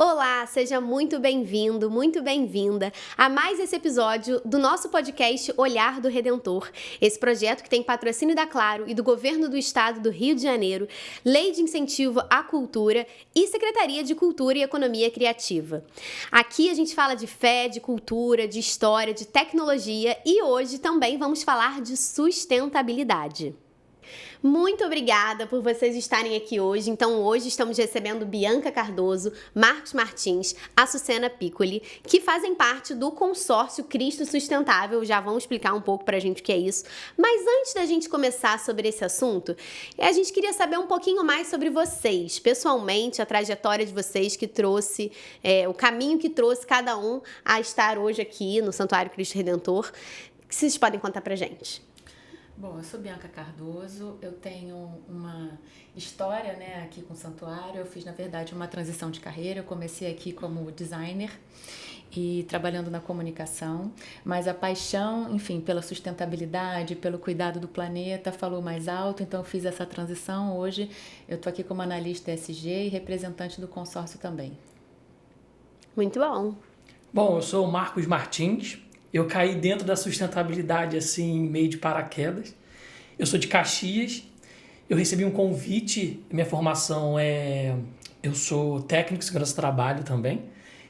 Olá, seja muito bem-vindo, muito bem-vinda a mais esse episódio do nosso podcast Olhar do Redentor. Esse projeto que tem patrocínio da Claro e do Governo do Estado do Rio de Janeiro, Lei de Incentivo à Cultura e Secretaria de Cultura e Economia Criativa. Aqui a gente fala de fé, de cultura, de história, de tecnologia e hoje também vamos falar de sustentabilidade. Muito obrigada por vocês estarem aqui hoje. Então, hoje estamos recebendo Bianca Cardoso, Marcos Martins, Açucena Piccoli, que fazem parte do consórcio Cristo Sustentável. Já vão explicar um pouco pra gente o que é isso. Mas antes da gente começar sobre esse assunto, a gente queria saber um pouquinho mais sobre vocês, pessoalmente, a trajetória de vocês que trouxe, o caminho que trouxe cada um a estar hoje aqui no Santuário Cristo Redentor. O que vocês podem contar pra gente? Bom, eu sou Bianca Cardoso, eu tenho uma história, aqui com o Santuário. Eu fiz, na verdade, uma transição de carreira. Eu comecei aqui como designer e trabalhando na comunicação, mas a paixão, enfim, pela sustentabilidade, pelo cuidado do planeta falou mais alto, então eu fiz essa transição. Hoje eu estou aqui como analista ESG e representante do consórcio também. Muito bom. Bom, eu sou o Marcos Martins. Eu caí dentro da sustentabilidade, assim, meio de paraquedas. Eu sou de Caxias. Eu recebi um convite. Minha formação eu sou técnico de segurança do trabalho também.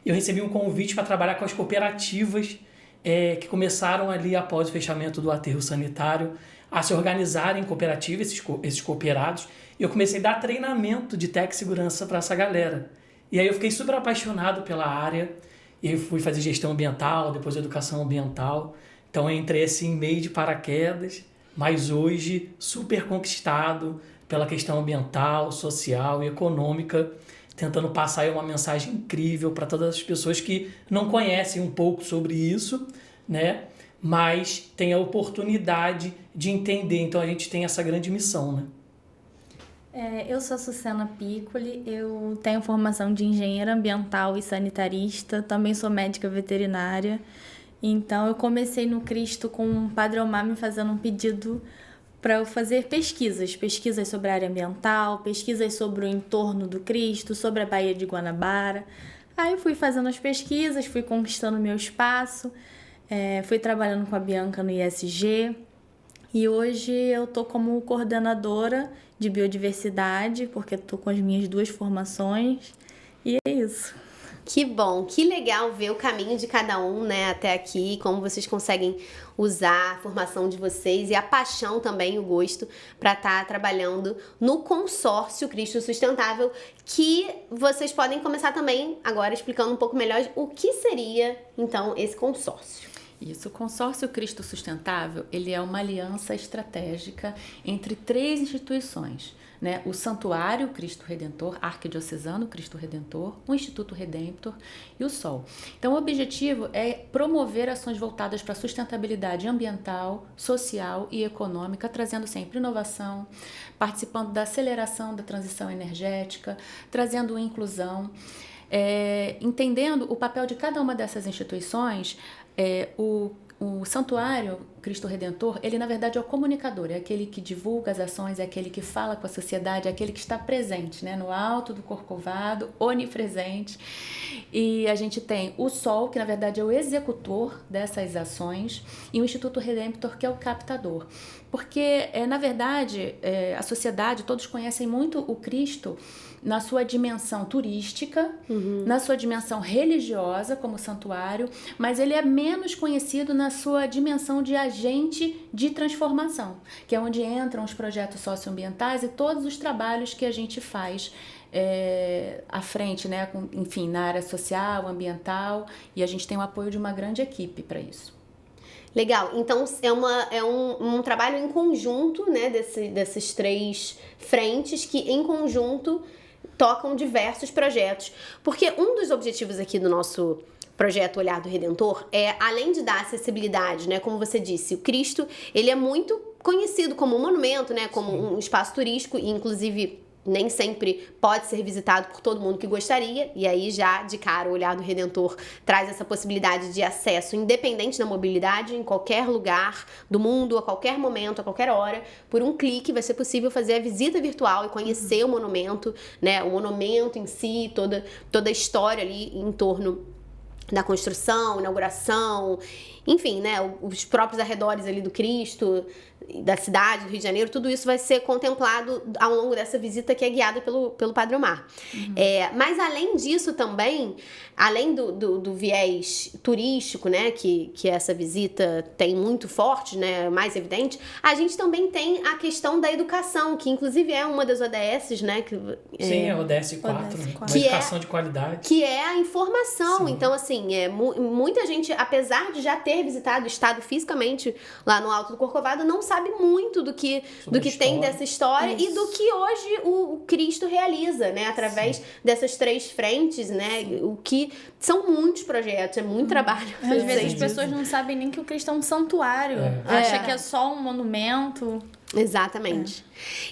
Eu recebi um convite para trabalhar com as cooperativas que começaram ali após o fechamento do aterro sanitário a se organizarem em cooperativas, esses cooperados. E eu comecei a dar treinamento de tech segurança para essa galera. E aí eu fiquei super apaixonado pela área. E fui fazer gestão ambiental, depois educação ambiental. Então eu entrei assim meio de paraquedas, mas hoje super conquistado pela questão ambiental, social e econômica, tentando passar aí uma mensagem incrível para todas as pessoas que não conhecem um pouco sobre isso, né? Mas têm a oportunidade de entender. Então a gente tem essa grande missão, né? Eu sou Açucena Piccoli, eu tenho formação de engenheira ambiental e sanitarista, também sou médica veterinária. Então eu comecei no Cristo com o Padre Omar me fazendo um pedido para eu fazer pesquisas sobre a área ambiental, pesquisas sobre o entorno do Cristo, sobre a Baía de Guanabara. Aí eu fui fazendo as pesquisas, fui conquistando meu espaço, fui trabalhando com a Bianca no ISG. E hoje eu tô como coordenadora de biodiversidade, porque tô com as minhas 2 formações, e é isso. Que bom, que legal ver o caminho de cada um, até aqui, como vocês conseguem usar a formação de vocês e a paixão também, o gosto, para estar trabalhando no consórcio Cristo Sustentável, que vocês podem começar também agora explicando um pouco melhor o que seria, então, esse consórcio. Isso, o Consórcio Cristo Sustentável, ele é uma aliança estratégica entre 3 instituições, né? O Santuário Cristo Redentor, Arquidiocesano Cristo Redentor, o Instituto Redemptor e o SOL. Então, o objetivo é promover ações voltadas para a sustentabilidade ambiental, social e econômica, trazendo sempre inovação, participando da aceleração da transição energética, trazendo inclusão, entendendo o papel de cada uma dessas instituições. O Santuário Cristo Redentor, ele na verdade é o comunicador, é aquele que divulga as ações, é aquele que fala com a sociedade, é aquele que está presente, no alto do Corcovado, onipresente. E a gente tem o SOL, que na verdade é o executor dessas ações, e o Instituto Redemptor, que é o captador. Porque, na verdade, a sociedade, todos conhecem muito o Cristo na sua dimensão turística, na sua dimensão religiosa, como santuário, mas ele é menos conhecido na sua dimensão de agente de transformação, que é onde entram os projetos socioambientais e todos os trabalhos que a gente faz à frente, enfim, na área social, ambiental, e a gente tem o apoio de uma grande equipe para isso. Legal, então é um trabalho em conjunto, desses 3 frentes que em conjunto tocam diversos projetos, porque um dos objetivos aqui do nosso projeto Olhar do Redentor além de dar acessibilidade, como você disse, o Cristo, ele é muito conhecido como um monumento, como um espaço turístico, e inclusive nem sempre pode ser visitado por todo mundo que gostaria, e aí já de cara o Olhar do Redentor traz essa possibilidade de acesso independente da mobilidade, em qualquer lugar do mundo, a qualquer momento, a qualquer hora, por um clique vai ser possível fazer a visita virtual e conhecer o monumento, né, o monumento em si, toda a história ali em torno da construção, inauguração, enfim, né, os próprios arredores ali do Cristo, da cidade, do Rio de Janeiro, tudo isso vai ser contemplado ao longo dessa visita que é guiada pelo Padre Omar. Mas além disso também, além do viés turístico, né, que essa visita tem muito forte, né, mais evidente, a gente também tem a questão da educação, que inclusive é uma das ODSs, né? Sim, é a ODS 4, uma que educação de qualidade. Que é a informação. Sim. Então, assim, muita gente, apesar de já ter visitado o estado fisicamente lá no Alto do Corcovado, não sabe muito do que tem dessa história e do que hoje o Cristo realiza, né? Através dessas 3 frentes, né? O que são muitos projetos, é muito trabalho. Às vezes as pessoas não sabem nem que o Cristo é um santuário. Acha que é só um monumento. Exatamente.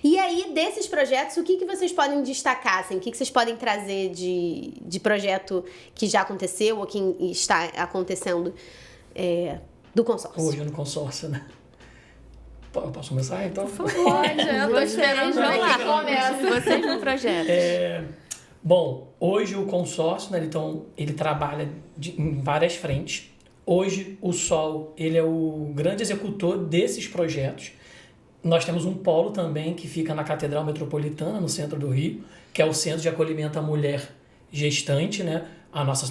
E aí, desses projetos, o que vocês podem destacar? Assim, o que vocês podem trazer de projeto que já aconteceu ou que está acontecendo do consórcio? Hoje no consórcio, né? Eu posso começar, então? Por favor, eu tô esperando que comece. Vocês no projeto. Bom, hoje o consórcio, né, então, ele trabalha em várias frentes. Hoje o Sol, ele é o grande executor desses projetos. Nós temos um polo também que fica na Catedral Metropolitana, no centro do Rio, que é o Centro de Acolhimento à Mulher Gestante, né,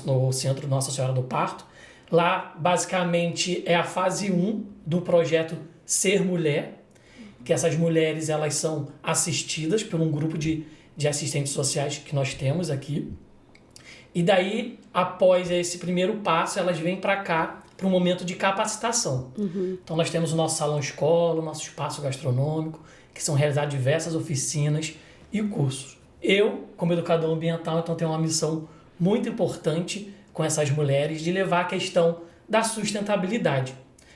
no Centro Nossa Senhora do Parto. Lá, basicamente, é a fase 1 do projeto Ser Mulher, que essas mulheres elas são assistidas por um grupo de assistentes sociais que nós temos aqui. E daí, após esse primeiro passo, elas vêm para cá para um momento de capacitação. Então, nós temos o nosso salão escola, o nosso espaço gastronômico, que são realizadas diversas oficinas e cursos. Eu, como educador ambiental, então tenho uma missão muito importante com essas mulheres de levar a questão da sustentabilidade.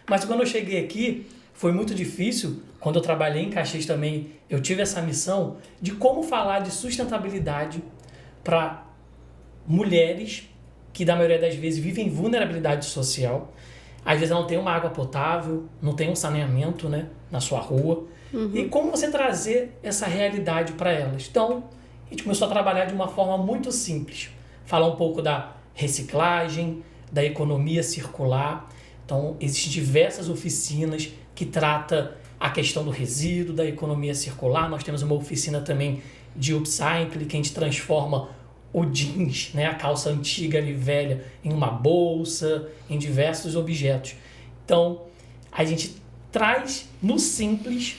Mas quando eu cheguei aqui, foi muito difícil. Quando eu trabalhei em Caxias também, eu tive essa missão de como falar de sustentabilidade para mulheres que, da maioria das vezes, vivem em vulnerabilidade social. Às vezes não tem uma água potável, não tem um saneamento, né, na sua rua. E como você trazer essa realidade para elas? Então, a gente começou a trabalhar de uma forma muito simples. Falar um pouco da reciclagem, da economia circular. Então, existem diversas oficinas que tratam a questão do resíduo, da economia circular. Nós temos uma oficina também de upcycling, que a gente transforma o jeans, né, a calça antiga e velha, em uma bolsa, em diversos objetos. Então, a gente traz no simples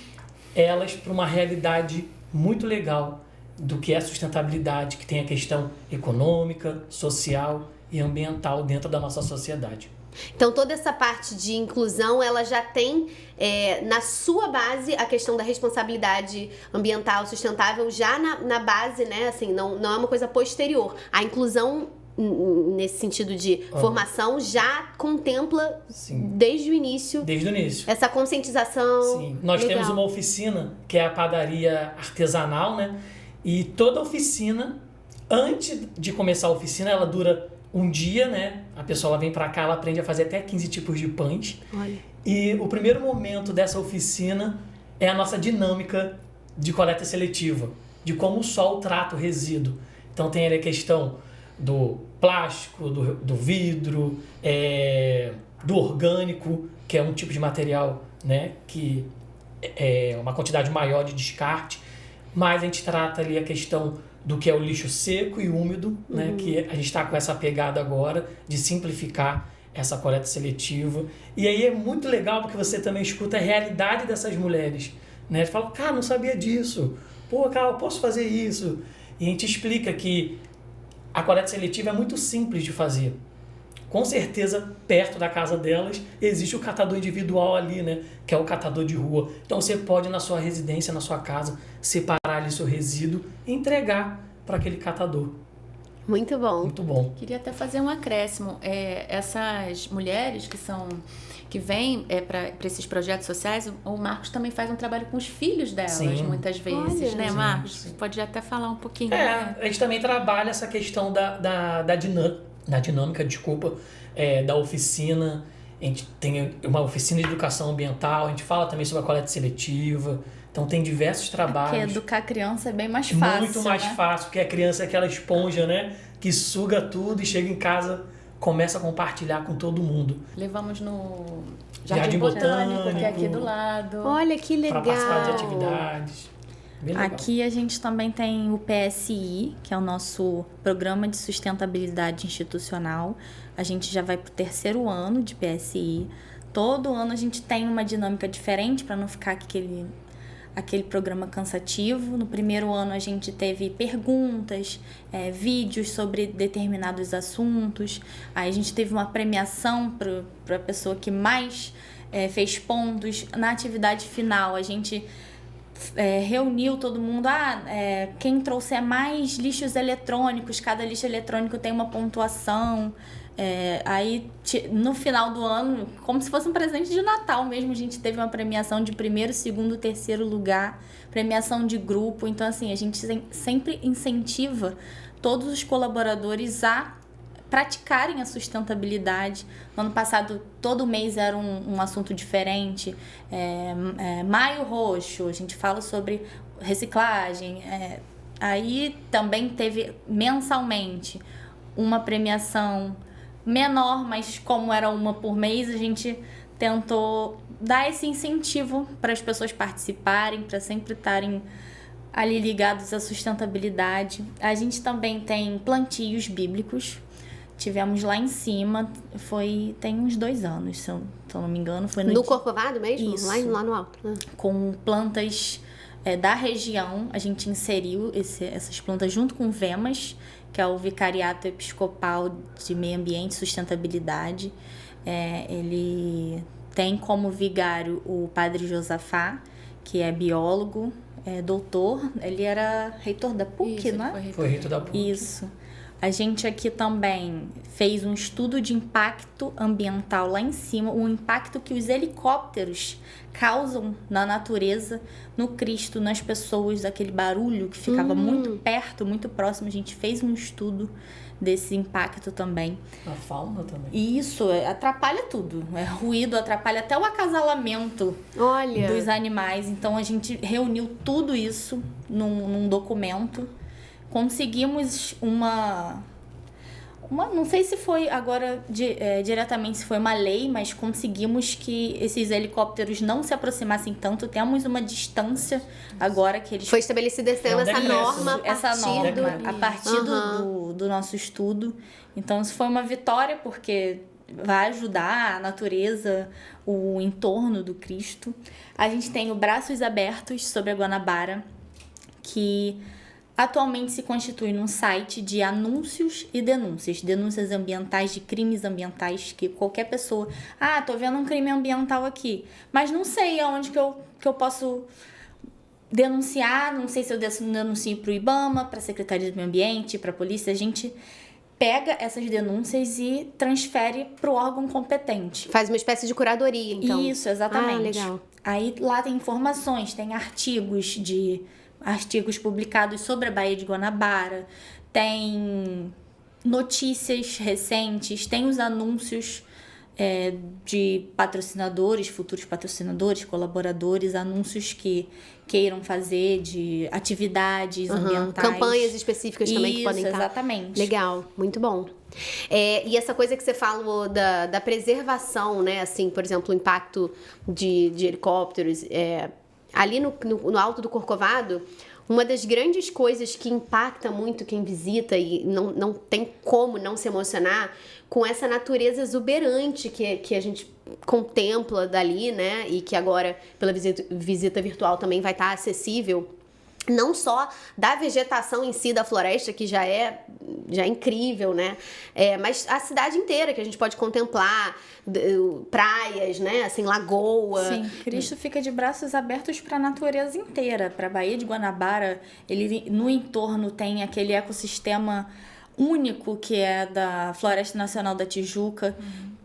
elas para uma realidade muito legal do que é sustentabilidade, que tem a questão econômica, social e ambiental dentro da nossa sociedade. Então, toda essa parte de inclusão, ela já tem na sua base a questão da responsabilidade ambiental sustentável já na base, né? Assim, não é uma coisa posterior. A inclusão, nesse sentido de formação, já contempla desde o início. Desde o início. Essa conscientização. Sim. Nós temos uma oficina, que é a padaria artesanal, né? E toda oficina, antes de começar a oficina, ela dura um dia, né? A pessoa vem pra cá, ela aprende a fazer até 15 tipos de pães. Olha. E o primeiro momento dessa oficina é a nossa dinâmica de coleta seletiva, de como o sol trata o resíduo. Então tem ali a questão do plástico, do vidro, do orgânico, que é um tipo de material, né, que é uma quantidade maior de descarte, mas a gente trata ali a questão do que é o lixo seco e úmido, né, que a gente está com essa pegada agora de simplificar essa coleta seletiva. E aí é muito legal porque você também escuta a realidade dessas mulheres, né? Você fala, cara, não sabia disso. Pô, cara, eu posso fazer isso. E a gente explica que a coleta seletiva é muito simples de fazer. Com certeza, perto da casa delas, existe o catador individual ali, né? Que é o catador de rua. Então você pode, na sua residência, na sua casa, separar ali seu resíduo e entregar para aquele catador. Muito bom. Muito bom. Queria até fazer um acréscimo. Essas mulheres que vêm para esses projetos sociais, o Marcos também faz um trabalho com os filhos delas, Sim. muitas vezes, Olha. né, Sim, Marcos? sim. Pode até falar um pouquinho, né? A gente também trabalha essa questão da dinâmica, da oficina. A gente tem uma oficina de educação ambiental, a gente fala também sobre a coleta seletiva. Então tem diversos trabalhos. Porque educar a criança é bem mais fácil. Muito mais fácil, porque a criança é aquela esponja, né? Que suga tudo e chega em casa, começa a compartilhar com todo mundo. Levamos no Jardim Jardim Botânico, que é Botânico. aqui do lado. Olha que legal. Para participar de atividades. Bem legal. Aqui a gente também tem o PSI, que é o nosso Programa de Sustentabilidade Institucional. A gente já vai para o 3º ano de PSI. Todo ano a gente tem uma dinâmica diferente para não ficar aquele programa cansativo. No 1º ano a gente teve perguntas, vídeos sobre determinados assuntos. Aí a gente teve uma premiação para a pessoa que mais fez pontos. Na atividade final a gente reuniu todo mundo. Quem trouxer mais lixos eletrônicos, cada lixo eletrônico tem uma pontuação. Aí no final do ano, como se fosse um presente de Natal mesmo, a gente teve uma premiação de 1º, 2º, 3º lugar, premiação de grupo. Então assim, a gente sempre incentiva todos os colaboradores a praticarem a sustentabilidade. No ano passado, todo mês era um assunto diferente. Maio Roxo, a gente fala sobre reciclagem. Aí também teve mensalmente uma premiação menor, mas como era uma por mês, a gente tentou dar esse incentivo para as pessoas participarem, para sempre estarem ali ligados à sustentabilidade. A gente também tem plantios bíblicos. Tivemos lá em cima, tem uns 2 anos, se eu não me engano. Foi No Corcovado mesmo? Isso. Lá no alto. Com plantas da região, a gente inseriu essas plantas junto com o VEMAS, que é o Vicariato Episcopal de Meio Ambiente e Sustentabilidade. Ele tem como vigário o padre Josafá, que é biólogo, doutor. Ele era reitor da PUC, Isso, não é? Foi reitor da PUC. Isso. A gente aqui também fez um estudo de impacto ambiental lá em cima, o impacto que os helicópteros causam na natureza, no Cristo, nas pessoas, aquele barulho que ficava muito perto, muito próximo. A gente fez um estudo desse impacto também. A fauna também. E isso atrapalha tudo. Ruído atrapalha até o acasalamento dos animais. Então a gente reuniu tudo isso num documento. Conseguimos uma não sei se foi agora diretamente se foi uma lei, mas conseguimos que esses helicópteros não se aproximassem tanto. Temos uma distância agora que eles... Foi estabelecida essa norma a partir do nosso estudo. Então isso foi uma vitória, porque vai ajudar a natureza, o entorno do Cristo. A gente tem o Braços Abertos sobre a Guanabara, que atualmente se constitui num site de anúncios e denúncias ambientais, de crimes ambientais, que qualquer pessoa... tô vendo um crime ambiental aqui, mas não sei aonde que eu posso denunciar, não sei se eu denuncio para o IBAMA, para a Secretaria do Meio Ambiente, para a polícia. A gente pega essas denúncias e transfere para o órgão competente. Faz uma espécie de curadoria, então. Isso, exatamente. Legal. Aí lá tem informações, tem artigos publicados sobre a Baía de Guanabara, tem notícias recentes, tem os anúncios de patrocinadores, futuros patrocinadores, colaboradores, anúncios que queiram fazer de atividades ambientais. Campanhas específicas também que podem estar. Exatamente. Legal, muito bom. E essa coisa que você falou da preservação, né? Assim, por exemplo, o impacto de helicópteros... Ali no alto do Corcovado, uma das grandes coisas que impacta muito quem visita e não tem como não se emocionar com essa natureza exuberante que a gente contempla dali, né? E que agora, pela visita virtual, também vai estar acessível. Não só da vegetação em si da floresta, que já é incrível, né? Mas a cidade inteira que a gente pode contemplar, praias, né? Assim, lagoa. Sim, Cristo fica de braços abertos para a natureza inteira, para a Baía de Guanabara. Ele no entorno tem aquele ecossistema único, que é da Floresta Nacional da Tijuca,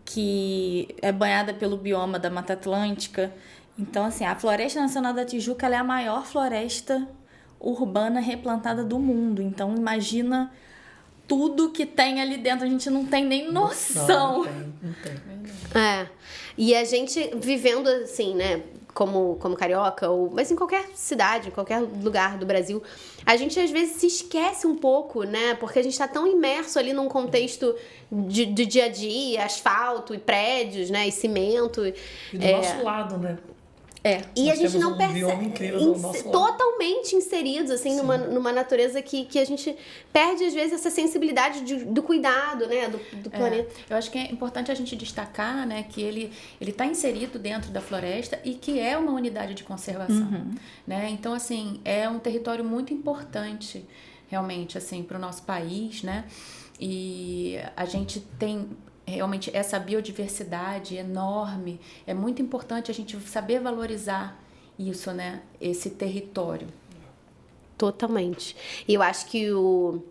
que é banhada pelo bioma da Mata Atlântica. Então, assim, a Floresta Nacional da Tijuca ela é a maior floresta urbana replantada do mundo. Então, imagina tudo que tem ali dentro. A gente não tem nem noção. Não tem. E a gente vivendo assim, né? Como carioca, mas em qualquer cidade, em qualquer lugar do Brasil, a gente às vezes se esquece um pouco, né? Porque a gente está tão imerso ali num contexto de dia a dia, asfalto e prédios, né? E cimento. E do nosso lado, né? E Nós a gente não temos um bioma incrível do nosso lado. totalmente inseridos assim numa natureza que a gente perde às vezes essa sensibilidade do cuidado, né, do planeta. Eu acho que é importante a gente destacar, né, que ele está inserido dentro da floresta e que é uma unidade de conservação, né? Então, assim, é um território muito importante realmente assim para o nosso país, né? E a gente tem realmente essa biodiversidade enorme. É muito importante a gente saber valorizar isso, né? Esse território. Totalmente. E eu acho que o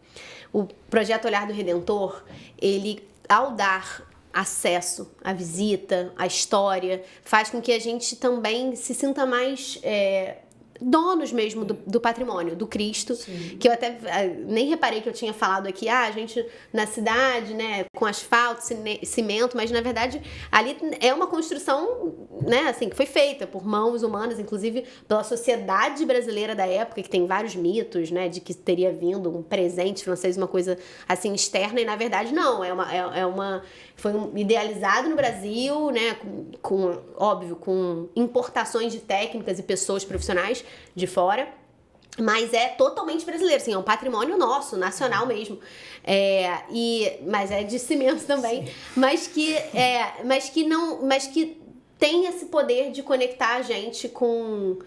Projeto Olhar do Redentor, ele, ao dar acesso à visita, à história, faz com que a gente também se sinta mais donos mesmo do patrimônio, do Cristo. Sim. Que eu até nem reparei que eu tinha falado aqui, a gente na cidade, né, com asfalto, cimento, mas na verdade ali é uma construção, né, assim, que foi feita por mãos humanas, inclusive pela sociedade brasileira da época, que tem vários mitos, né, de que teria vindo um presente francês, uma coisa assim externa, e na verdade não, foi idealizado no Brasil, né, óbvio, com importações de técnicas e pessoas profissionais de fora, mas é totalmente brasileiro, assim, é um patrimônio nosso, nacional mesmo, mas é de cimento também, mas que tem esse poder de conectar a gente com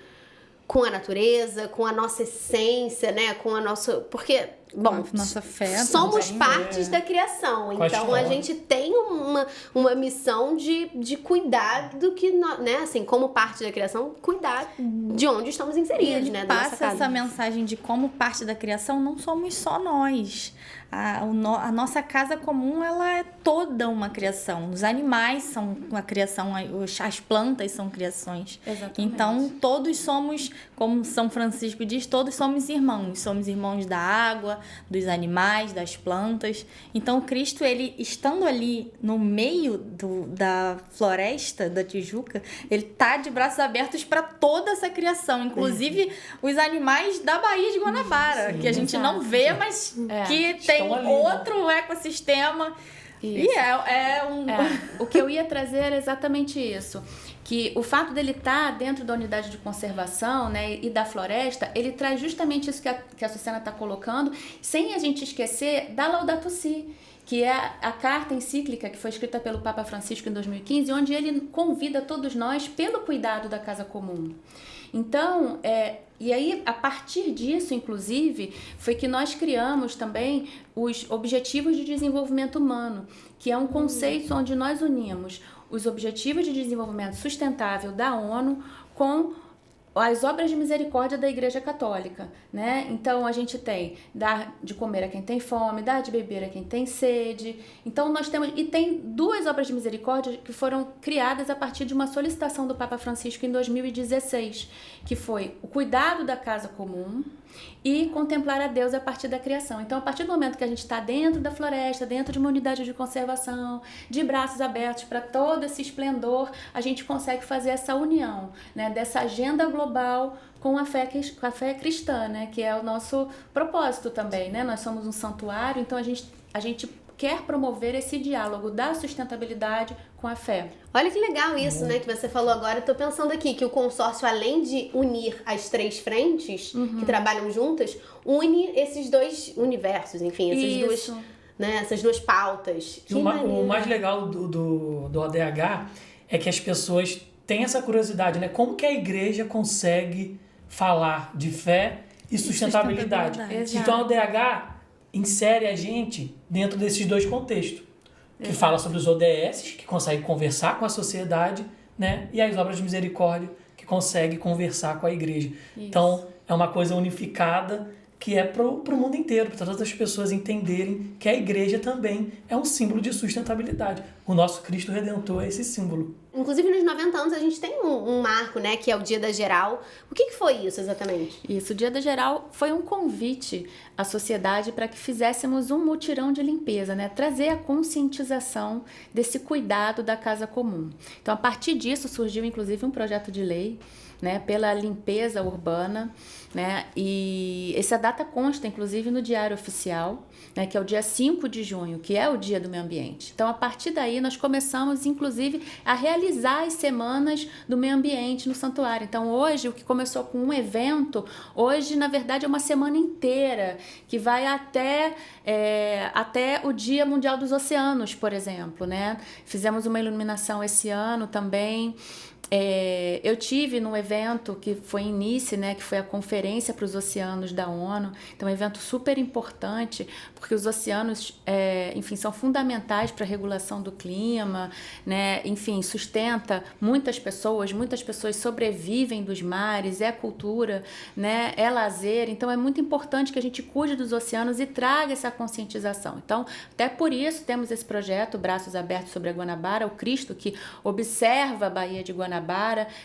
a natureza, com a nossa essência, né, com a nossa... Porque, bom, nossa fé somos também, partes da criação, então a gente tem uma missão de cuidar do que, né, assim, como parte da criação, cuidar de onde estamos inseridos, né, da nossa passa casa. essa mensagem de como parte da criação não somos só nós. A nossa casa comum, ela é toda uma criação. Os animais são uma criação, as plantas são criações. Exatamente. Então, todos somos, como São Francisco diz, todos somos irmãos. Somos irmãos da água, dos animais, das plantas. Então, o Cristo, ele estando ali no meio da floresta da Tijuca, ele tá de braços abertos para toda essa criação, inclusive os animais da Baía de Guanabara, que a gente não vê, mas que tem ali, outro ecossistema. Isso. E o que eu ia trazer era exatamente isso, que o fato dele estar dentro da unidade de conservação, né, e da floresta, ele traz justamente isso que a Sucena está colocando, sem a gente esquecer da Laudato Si, que é a carta encíclica que foi escrita pelo Papa Francisco em 2015, onde ele convida todos nós pelo cuidado da casa comum. Então, e aí, a partir disso, inclusive, foi que nós criamos também os Objetivos de Desenvolvimento Humano, que é um conceito onde nós unimos os Objetivos de Desenvolvimento Sustentável da ONU com as obras de misericórdia da Igreja Católica, né? Então, a gente tem dar de comer a quem tem fome, dar de beber a quem tem sede. Então, nós temos... E tem 2 obras de misericórdia que foram criadas a partir de uma solicitação do Papa Francisco em 2016, que foi o cuidado da casa comum e contemplar a Deus a partir da criação. Então, a partir do momento que a gente está dentro da floresta, dentro de uma unidade de conservação, de braços abertos para todo esse esplendor, a gente consegue fazer essa união, né, dessa agenda global com a fé cristã, né, que é o nosso propósito também, né? Nós somos um santuário, então a gente quer promover esse diálogo da sustentabilidade com a fé. Olha que legal isso, né, que você falou agora. Eu tô pensando aqui que o consórcio, além de unir as 3 frentes que trabalham juntas, une esses 2 universos, enfim, essas duas pautas. E o mais legal do ODH é que as pessoas têm essa curiosidade, né? Como que a igreja consegue falar de fé e sustentabilidade? Então a ODH insere a gente dentro desses 2 contextos, que fala sobre os ODS, que consegue conversar com a sociedade, né? E as obras de misericórdia, que consegue conversar com a igreja. Isso. Então, é uma coisa unificada que é para o mundo inteiro, para todas as pessoas entenderem que a igreja também é um símbolo de sustentabilidade. O nosso Cristo Redentor é esse símbolo. Inclusive, nos 90 anos, a gente tem um marco, né, que é o Dia da Geral. O que foi isso, exatamente? Isso, o Dia da Geral foi um convite à sociedade para que fizéssemos um mutirão de limpeza, né? Trazer a conscientização desse cuidado da casa comum. Então, a partir disso, surgiu, inclusive, um projeto de lei, né, pela limpeza urbana, né, e essa data consta, inclusive, no Diário Oficial, né, que é o dia 5 de junho, que é o Dia do Meio Ambiente. Então, a partir daí, nós começamos, inclusive, a realizar as semanas do meio ambiente no santuário. Então, hoje, o que começou com um evento, hoje, na verdade, é uma semana inteira, que vai até o Dia Mundial dos Oceanos, por exemplo, né? Fizemos uma iluminação esse ano também. Eu tive num evento que foi em Nice, né, que foi a Conferência para os Oceanos da ONU. Então, é um evento super importante, porque os oceanos, enfim, são fundamentais para a regulação do clima, né? Enfim, sustenta muitas pessoas sobrevivem dos mares, é cultura, né? É lazer. Então, é muito importante que a gente cuide dos oceanos e traga essa conscientização. Então, até por isso, temos esse projeto, Braços Abertos sobre a Guanabara, o Cristo que observa a Baía de Guanabara,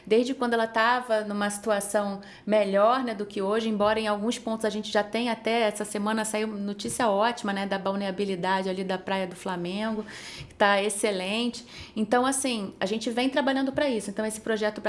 desde quando ela estava numa situação melhor, né, do que hoje, embora em alguns pontos a gente já tenha, até essa semana saiu notícia ótima, né, da balneabilidade ali da Praia do Flamengo, que está excelente. Então, assim, a gente vem trabalhando para isso. Então, esse projeto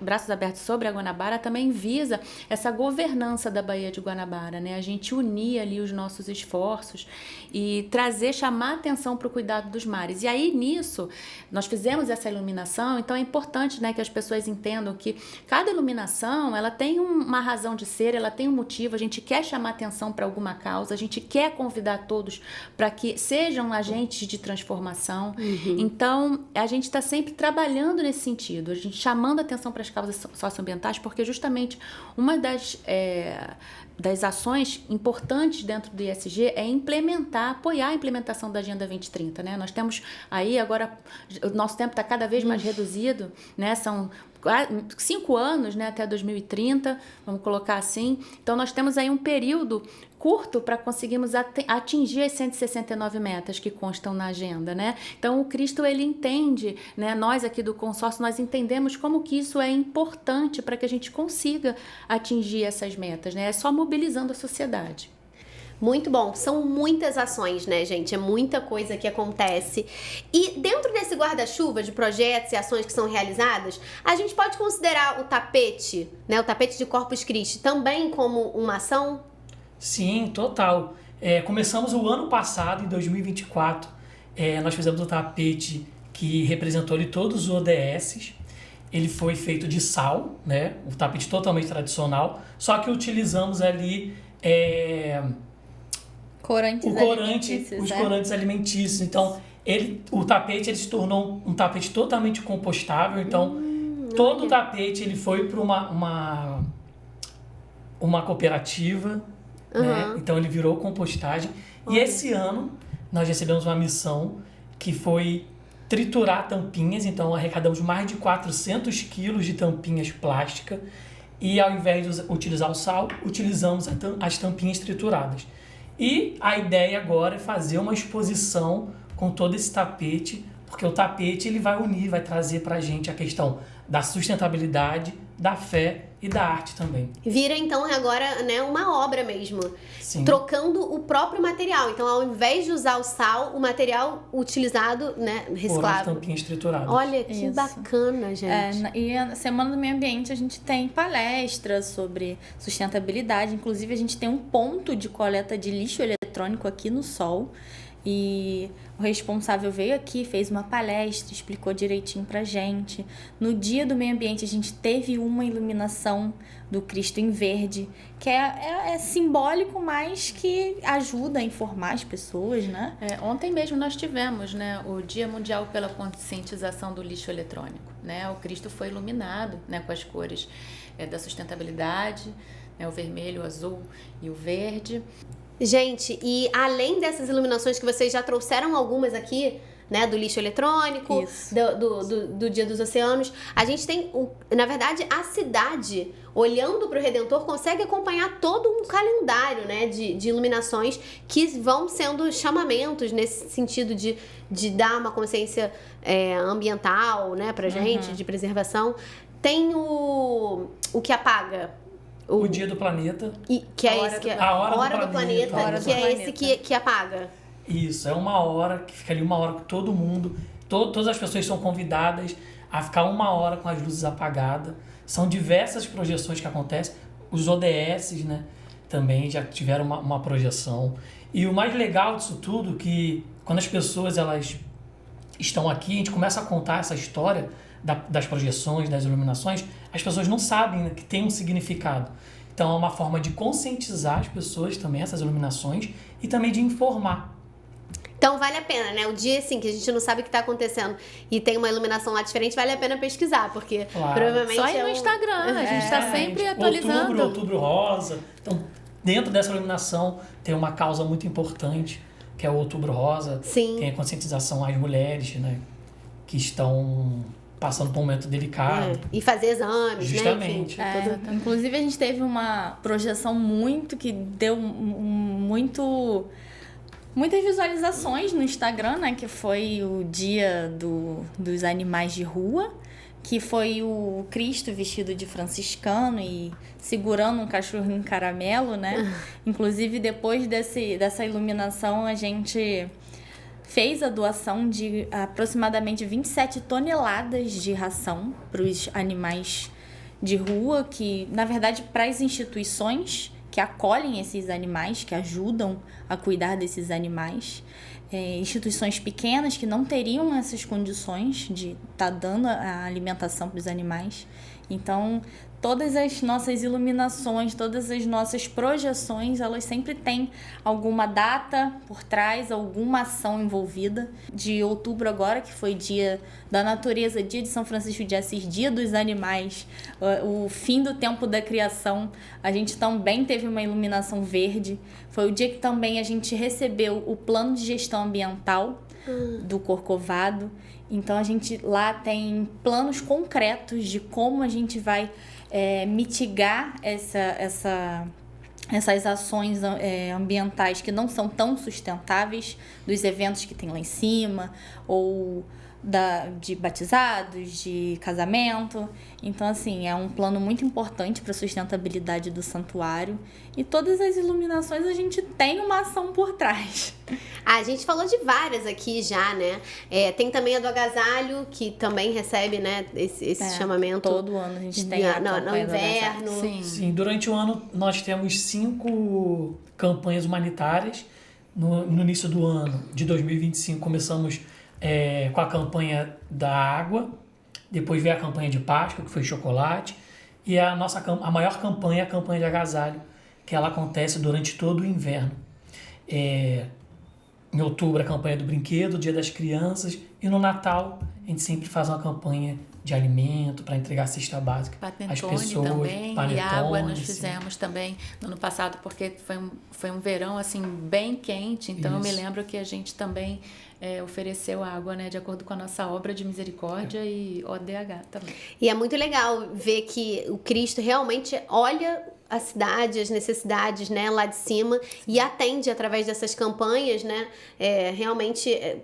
Braços Abertos sobre a Guanabara também visa essa governança da Baía de Guanabara, né, a gente unir ali os nossos esforços e chamar atenção para o cuidado dos mares. E aí, nisso, nós fizemos essa iluminação, então é importante, né, que as pessoas entendam que cada iluminação, ela tem uma razão de ser, ela tem um motivo, a gente quer chamar atenção para alguma causa, a gente quer convidar todos para que sejam agentes de transformação. Então, a gente está sempre trabalhando nesse sentido, a gente chamando atenção para as causas socioambientais, porque justamente uma das ações importantes dentro do ISG é apoiar a implementação da Agenda 2030, né? Nós temos aí agora, o nosso tempo está cada vez mais reduzido, né? São 5 anos, né, até 2030, vamos colocar assim. Então, nós temos aí um período curto para conseguirmos atingir as 169 metas que constam na agenda, né? Então, o Cristo, ele entende, né? Nós aqui do consórcio, nós entendemos como que isso é importante para que a gente consiga atingir essas metas, né? É só mobilizando a sociedade. Muito bom, são muitas ações, né, gente? É muita coisa que acontece. E dentro desse guarda-chuva de projetos e ações que são realizadas, a gente pode considerar o tapete, né, o tapete de Corpus Christi, também como uma ação? Sim, total. Começamos o ano passado, em 2024, nós fizemos o tapete que representou ali todos os ODSs. Ele foi feito de sal, né, o tapete totalmente tradicional, só que utilizamos ali... os corantes alimentícios. Então, o tapete ele se tornou um tapete totalmente compostável. Então, todo o tapete ele foi para uma cooperativa, né? Então, ele virou compostagem. E esse ano, nós recebemos uma missão que foi triturar tampinhas. Então, arrecadamos mais de 400 quilos de tampinhas plásticas. E, ao invés de utilizar o sal, utilizamos as tampinhas trituradas. E a ideia agora é fazer uma exposição com todo esse tapete, porque o tapete ele vai unir, vai trazer para a gente a questão da sustentabilidade, da fé e da arte também. Vira, então, agora, né, uma obra mesmo. Sim. Trocando o próprio material. Então, ao invés de usar o sal, o material utilizado, né, reciclado. Foram tampinhas trituradas. Olha, que bacana, gente. E na Semana do Meio Ambiente a gente tem palestras sobre sustentabilidade. Inclusive, a gente tem um ponto de coleta de lixo eletrônico aqui no Sol. E o responsável veio aqui, fez uma palestra, explicou direitinho pra gente. No Dia do Meio Ambiente a gente teve uma iluminação do Cristo em verde, que é simbólico, mas que ajuda a informar as pessoas, né? Ontem mesmo nós tivemos, né, o Dia Mundial pela Conscientização do Lixo Eletrônico, né? O Cristo foi iluminado, né, com as cores da sustentabilidade, né, o vermelho, o azul e o verde. Gente, e além dessas iluminações que vocês já trouxeram algumas aqui, né, do lixo eletrônico, do Dia dos Oceanos. A gente tem, na verdade, a cidade, olhando para o Redentor, consegue acompanhar todo um calendário, né, de iluminações que vão sendo chamamentos nesse sentido de dar uma consciência ambiental, né, pra gente, de preservação. Tem o que apaga. O Dia do Planeta. Que é esse que é a hora do planeta, que é esse que apaga. Isso, é uma hora que fica ali, uma hora com todo mundo, todas as pessoas são convidadas a ficar uma hora com as luzes apagadas. São diversas projeções que acontecem. Os ODS, né, também já tiveram uma projeção. E o mais legal disso tudo, que quando as pessoas elas estão aqui, a gente começa a contar essa história das projeções, das iluminações, as pessoas não sabem, né, que tem um significado. Então é uma forma de conscientizar as pessoas também, essas iluminações, e também de informar. Então vale a pena, né? O dia, assim, que a gente não sabe o que está acontecendo e tem uma iluminação lá diferente, vale a pena pesquisar, porque provavelmente só ir no Instagram, a gente está sempre atualizando. Outubro Rosa. Então, dentro dessa iluminação tem uma causa muito importante, que é o Outubro Rosa. Sim. Tem a conscientização às mulheres, né, que estão passando por um momento delicado. E fazer exames, justamente, né? Enfim, Inclusive, a gente teve uma projeção que deu muitas visualizações no Instagram, né? Que foi o dia dos animais de rua, que foi o Cristo vestido de franciscano e segurando um cachorrinho caramelo, né? Inclusive, depois dessa iluminação, a gente fez a doação de aproximadamente 27 toneladas de ração para os animais de rua, que, na verdade, para as instituições que acolhem esses animais, que ajudam a cuidar desses animais. Instituições pequenas que não teriam essas condições de estar dando a alimentação para os animais. Então, todas as nossas iluminações, todas as nossas projeções, elas sempre têm alguma data por trás, alguma ação envolvida. De outubro agora, que foi Dia da Natureza, Dia de São Francisco de Assis, Dia dos Animais, o fim do tempo da criação, a gente também teve uma iluminação verde. Foi o dia que também a gente recebeu o plano de gestão ambiental do Corcovado. Então, a gente lá tem planos concretos de como a gente vai mitigar essas ações ambientais que não são tão sustentáveis, dos eventos que tem lá em cima, ou de batizados, de casamento. Então, assim, é um plano muito importante para a sustentabilidade do santuário. E todas as iluminações a gente tem uma ação por trás. A gente falou de várias aqui já, né? Tem também a do agasalho, que também recebe, né, esse chamamento. Todo ano a gente tem no inverno. Sim, durante o ano nós temos 5 campanhas humanitárias. No início do ano de 2025 começamos com a campanha da água, depois veio a campanha de Páscoa, que foi chocolate, e a maior campanha é a campanha de agasalho, que ela acontece durante todo o inverno. Em outubro a campanha do brinquedo, Dia das Crianças, e no Natal a gente sempre faz uma campanha de alimento para entregar cesta básica às pessoas. Também, e água nós fizemos também no ano passado, porque foi um verão assim bem quente, então eu me lembro que a gente também ofereceu água, né, de acordo com a nossa obra de misericórdia e ODH também. E é muito legal ver que o Cristo realmente olha a cidade, as necessidades, né, lá de cima, e atende através dessas campanhas, né, realmente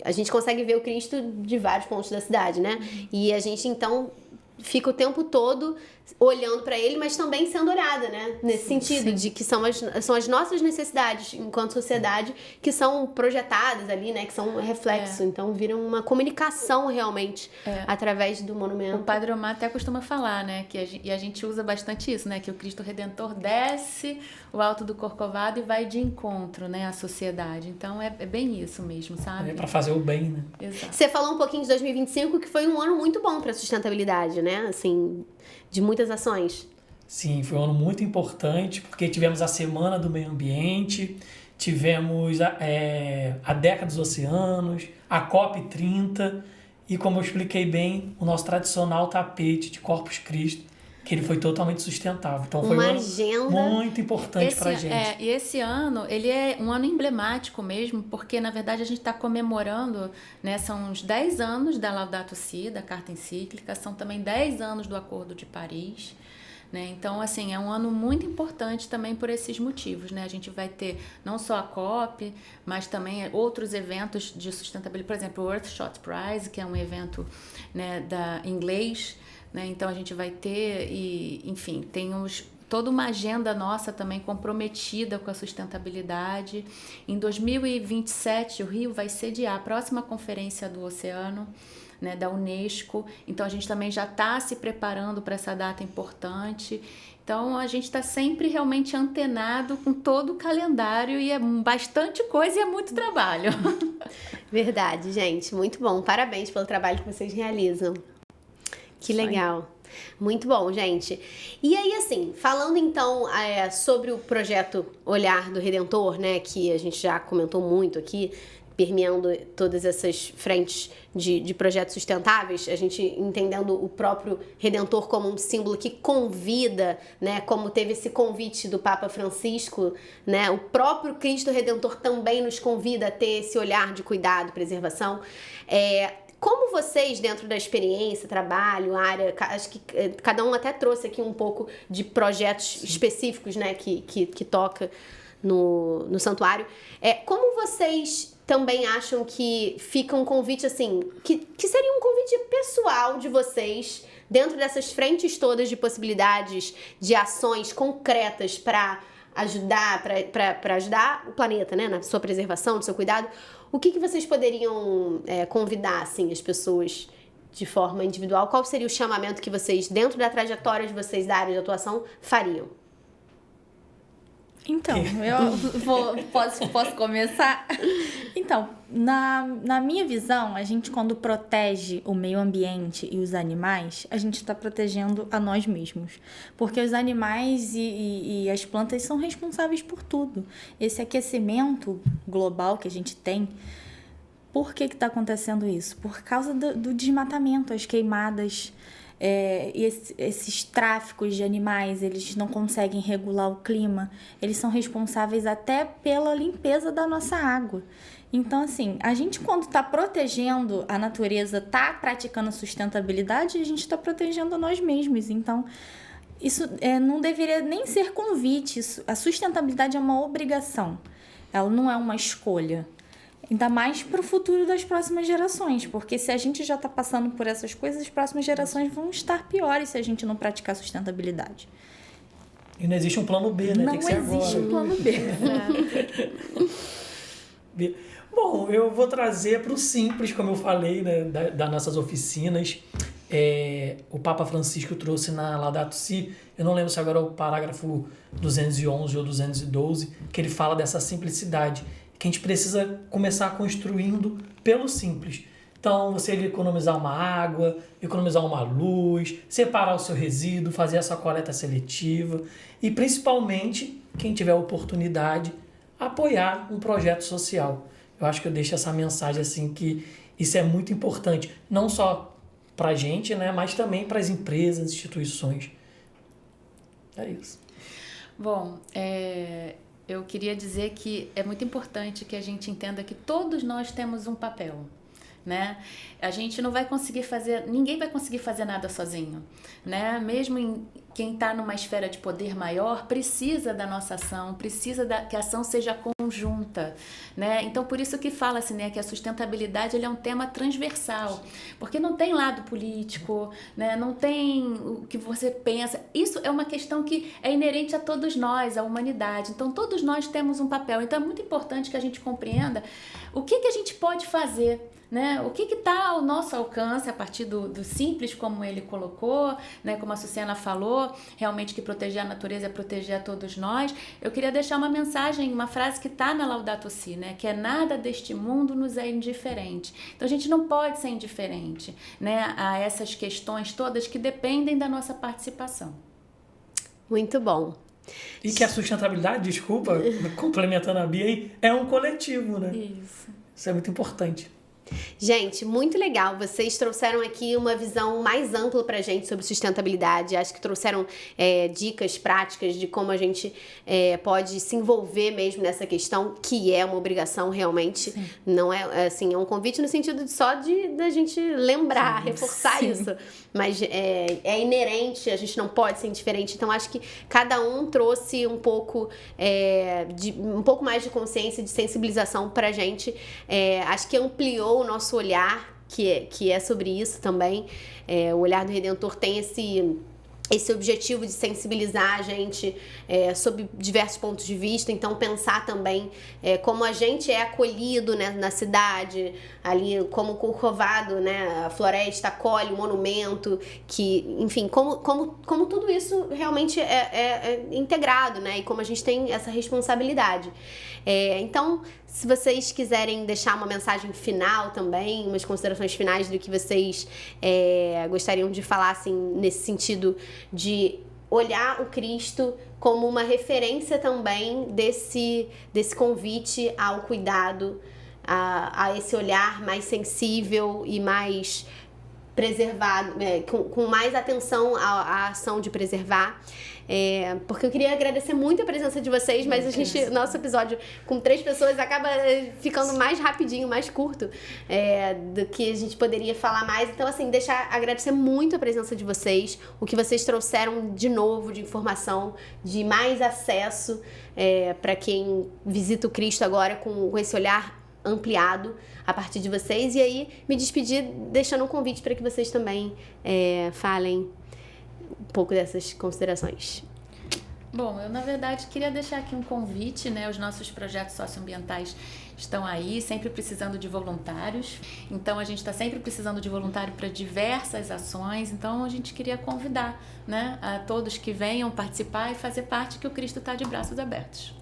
a gente consegue ver o Cristo de vários pontos da cidade, né, e a gente então fica o tempo todo olhando para ele, mas também sendo olhada, né? Nesse sentido, de que são as nossas necessidades enquanto sociedade que são projetadas ali, né? Que são um reflexo. Então, viram uma comunicação realmente através do monumento. O Padre Omar até costuma falar, né? E a gente usa bastante isso, né? Que o Cristo Redentor desce o alto do Corcovado e vai de encontro, né? À sociedade. Então, é bem isso mesmo, sabe? É para fazer o bem, né? Exato. Você falou um pouquinho de 2025, que foi um ano muito bom para sustentabilidade, né? Assim, de muitas ações. Sim, foi um ano muito importante, porque tivemos a Semana do Meio Ambiente, tivemos a Década dos Oceanos, a COP30 e, como eu expliquei bem, o nosso tradicional tapete de Corpus Christi, que ele foi totalmente sustentável. Então foi uma um ano agenda muito importante para a gente. E esse ano, ele é um ano emblemático mesmo, porque na verdade a gente está comemorando, né, são uns 10 anos da Laudato Si, da Carta Encíclica, são também 10 anos do Acordo de Paris. Né? Então, assim, é um ano muito importante também por esses motivos, né? A gente vai ter não só a COP, mas também outros eventos de sustentabilidade, por exemplo, o Earthshot Prize, que é um evento, né, inglês, né? Então a gente vai ter, e, enfim, tem toda uma agenda nossa também comprometida com a sustentabilidade. Em 2027, o Rio vai sediar a próxima Conferência do Oceano, né, da Unesco. Então a gente também já está se preparando para essa data importante. Então a gente está sempre realmente antenado com todo o calendário, e é bastante coisa e é muito trabalho. Verdade, gente, muito bom. Parabéns pelo trabalho que vocês realizam. Que legal. Muito bom, gente. E aí, assim, falando então sobre o projeto Olhar do Redentor, né, que a gente já comentou muito aqui, permeando todas essas frentes de projetos sustentáveis, a gente entendendo o próprio Redentor como um símbolo que convida, né, como teve esse convite do Papa Francisco, né, o próprio Cristo Redentor também nos convida a ter esse olhar de cuidado, preservação. Como vocês, dentro da experiência, trabalho, área, acho que cada um até trouxe aqui um pouco de projetos específicos, né, que toca no santuário, como vocês também acham que fica um convite, assim, que seria um convite pessoal de vocês, dentro dessas frentes todas de possibilidades, de ações concretas para ajudar, para ajudar o planeta, né, na sua preservação, no seu cuidado? O que vocês poderiam convidar, assim, as pessoas de forma individual? Qual seria o chamamento que vocês, dentro da trajetória de vocês da área de atuação, fariam? Então, posso começar? Então, na minha visão, a gente, quando protege o meio ambiente e os animais, a gente está protegendo a nós mesmos. Porque os animais e as plantas são responsáveis por tudo. Esse aquecimento global que a gente tem, por que está acontecendo isso? Por causa do desmatamento, as queimadas. Esses tráficos de animais, eles não conseguem regular o clima, eles são responsáveis até pela limpeza da nossa água. Então, assim, a gente, quando está protegendo a natureza, está praticando sustentabilidade, a gente está protegendo a nós mesmos. Então, isso não deveria nem ser convite. A sustentabilidade é uma obrigação, ela não é uma escolha. Ainda mais para o futuro das próximas gerações, porque se a gente já está passando por essas coisas, as próximas gerações vão estar piores se a gente não praticar sustentabilidade. E não existe um plano B, né? Tem que ser agora. Não existe um plano B. Bom, eu vou trazer para o simples, como eu falei, né, das nossas oficinas. O Papa Francisco trouxe na Laudato Si, eu não lembro se agora é o parágrafo 211 ou 212, que ele fala dessa simplicidade, que a gente precisa começar construindo pelo simples. Então, você economizar uma água, economizar uma luz, separar o seu resíduo, fazer a sua coleta seletiva e, principalmente, quem tiver oportunidade, apoiar um projeto social. Eu acho que eu deixo essa mensagem assim, que isso é muito importante, não só para a gente, né, mas também para as empresas, instituições. É isso. Bom, eu queria dizer que é muito importante que a gente entenda que todos nós temos um papel, né? A gente não vai conseguir ninguém vai conseguir fazer nada sozinho, né? Mesmo quem está numa esfera de poder maior precisa da nossa ação, precisa que a ação seja conjunta, né? Então, por isso que fala-se, né, que a sustentabilidade ele é um tema transversal, porque não tem lado político, né? Não tem o que você pensa. Isso é uma questão que é inerente a todos nós, à humanidade. Então, todos nós temos um papel. Então, é muito importante que a gente compreenda o que a gente pode fazer, né? O que está ao nosso alcance a partir do simples, como ele colocou, né? Como a Sucena falou, realmente que proteger a natureza é proteger a todos nós. Eu queria deixar uma mensagem, uma frase que está na Laudato Si, né? Que é: nada deste mundo nos é indiferente. Então a gente não pode ser indiferente, né, a essas questões todas que dependem da nossa participação. Muito bom. E que a sustentabilidade, desculpa, complementando a Bia aí, é um coletivo, né? Isso é muito importante. Gente, muito legal. Vocês trouxeram aqui uma visão mais ampla pra gente sobre sustentabilidade. Acho que trouxeram dicas práticas de como a gente pode se envolver mesmo nessa questão, que é uma obrigação realmente. Sim. Não é assim, é um convite no sentido só da gente lembrar, reforçar isso. Mas é inerente, a gente não pode ser indiferente. Então, acho que cada um trouxe um pouco mais de consciência, de sensibilização pra gente. Acho que ampliou o nosso olhar, que é sobre isso também. O Olhar do Redentor tem esse objetivo de sensibilizar a gente sobre diversos pontos de vista, então pensar também como a gente é acolhido, né, na cidade, ali como o Corcovado, né, a floresta acolhe o monumento, que, enfim, como tudo isso realmente é integrado, né, e como a gente tem essa responsabilidade. Então, se vocês quiserem deixar uma mensagem final também, umas considerações finais do que vocês gostariam de falar, assim, nesse sentido de olhar o Cristo como uma referência também desse convite ao cuidado, a esse olhar mais sensível e mais preservado, com mais atenção à ação de preservar. Porque eu queria agradecer muito a presença de vocês, mas nosso episódio com 3 pessoas acaba ficando mais rapidinho, mais curto do que a gente poderia falar mais. Então, assim, agradecer muito a presença de vocês, o que vocês trouxeram de novo, de informação, de mais acesso para quem visita o Cristo agora com esse olhar ampliado a partir de vocês. E aí, me despedir deixando um convite para que vocês também falem um pouco dessas considerações. Bom, eu na verdade queria deixar aqui um convite, né? Os nossos projetos socioambientais estão aí, sempre precisando de voluntários. Então a gente está sempre precisando de voluntário para diversas ações. Então a gente queria convidar, né, a todos que venham participar e fazer parte, que o Cristo está de braços abertos.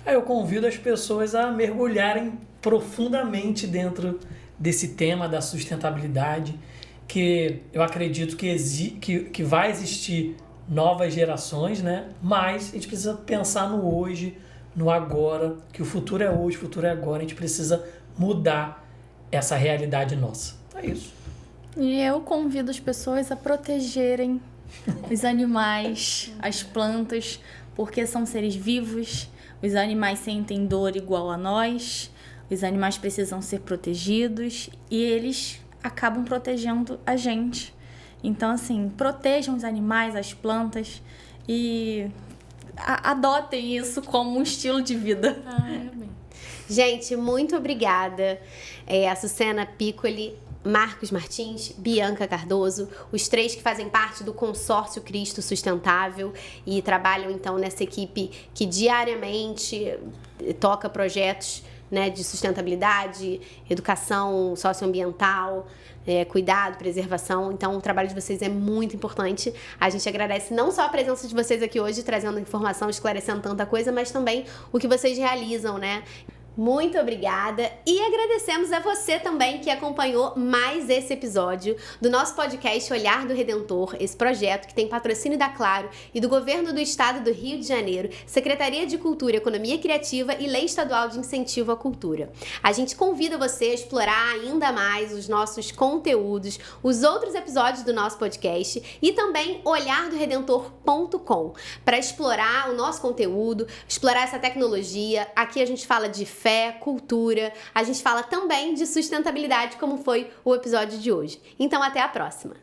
Eu convido as pessoas a mergulharem profundamente dentro desse tema da sustentabilidade, que eu acredito que vai existir novas gerações, né? Mas a gente precisa pensar no hoje, no agora, que o futuro é hoje, o futuro é agora. A gente precisa mudar essa realidade nossa. É isso. E eu convido as pessoas a protegerem os animais, as plantas, porque são seres vivos. Os animais sentem dor igual a nós. Os animais precisam ser protegidos e eles acabam protegendo a gente. Então, assim, protejam os animais, as plantas e adotem isso como um estilo de vida. Gente, muito obrigada. A Sucena Piccoli, Marcos Martins, Bianca Cardoso, os 3 que fazem parte do Consórcio Cristo Sustentável e trabalham, então, nessa equipe que diariamente toca projetos, né, de sustentabilidade, educação socioambiental, cuidado, preservação. Então, o trabalho de vocês é muito importante. A gente agradece não só a presença de vocês aqui hoje, trazendo informação, esclarecendo tanta coisa, mas também o que vocês realizam, né? Muito obrigada e agradecemos a você também que acompanhou mais esse episódio do nosso podcast Olhar do Redentor, esse projeto que tem patrocínio da Claro e do Governo do Estado do Rio de Janeiro, Secretaria de Cultura, Economia Criativa e Lei Estadual de Incentivo à Cultura. A gente convida você a explorar ainda mais os nossos conteúdos, os outros episódios do nosso podcast e também olhardoredentor.com para explorar o nosso conteúdo, explorar essa tecnologia. Aqui a gente fala de fé, cultura, a gente fala também de sustentabilidade, como foi o episódio de hoje. Então, até a próxima!